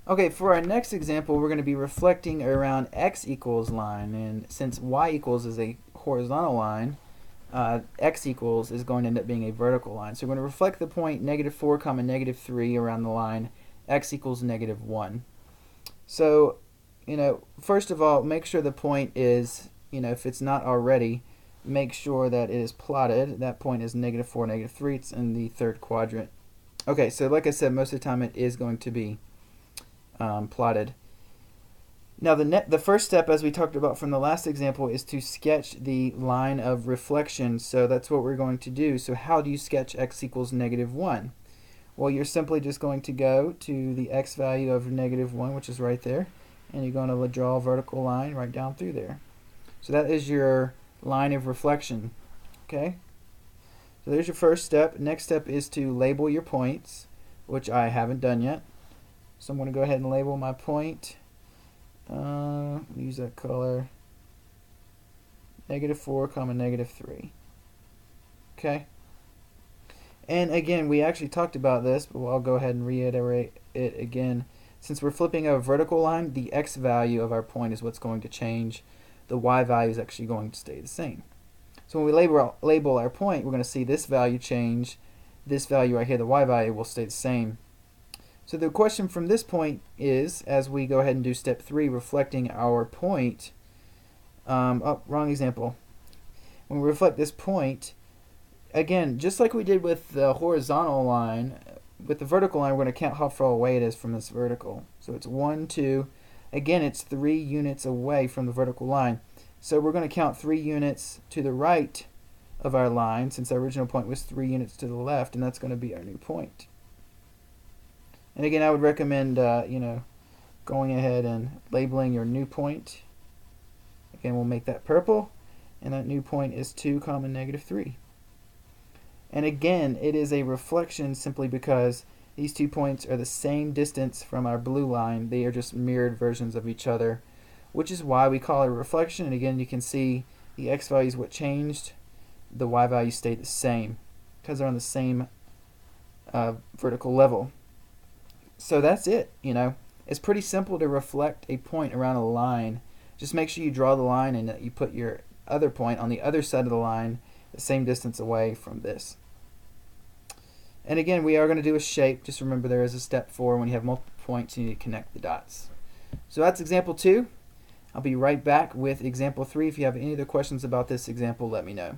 Okay, for our next example, we're going to be reflecting around x equals line, and since y equals is a horizontal line, x equals is going to end up being a vertical line. So we're going to reflect the point -4 comma -3 around the line x equals -1. So, first of all, make sure the point is, if it's not already, make sure that it is plotted. That point is -4, -3. It's in the third quadrant. Okay, so like I said, most of the time it is going to be plotted. Now the first step, as we talked about from the last example, is to sketch the line of reflection. So that's what we're going to do. So how do you sketch x equals -1? Well, you're simply just going to go to the x value of -1, which is right there, and you're going to draw a vertical line right down through there. So that is your line of reflection. Okay? So there's your first step. Next step is to label your points, which I haven't done yet. So I'm going to go ahead and label my point. Use that color. -4 comma -3. Okay? And again, we actually talked about this, but I'll go ahead and reiterate it again. Since we're flipping a vertical line, the x value of our point is what's going to change. The y value is actually going to stay the same. So when we label our point, we're going to see this value change. This value right here, the y value, will stay the same. So the question from this point is, as we go ahead and do step 3, reflecting our point, wrong example. When we reflect this point, again, just like we did with the horizontal line, with the vertical line, we're going to count how far away it is from this vertical. So it's 1, 2. Again, it's 3 units away from the vertical line. So we're going to count 3 units to the right of our line, since our original point was 3 units to the left, and that's going to be our new point. And again, I would recommend, going ahead and labeling your new point. Again, we'll make that purple, and that new point is 2 comma -3. And again, it is a reflection simply because these 2 points are the same distance from our blue line. They are just mirrored versions of each other, which is why we call it a reflection. And again, you can see the x value is what changed. The y value stayed the same because they're on the same vertical level. So that's it. It's pretty simple to reflect a point around a line. Just make sure you draw the line and that you put your other point on the other side of the line, the same distance away from this. And again, we are going to do a shape. Just remember, there is a step 4. When you have multiple points, you need to connect the dots. So that's example 2. I'll be right back with example 3. If you have any other questions about this example, let me know.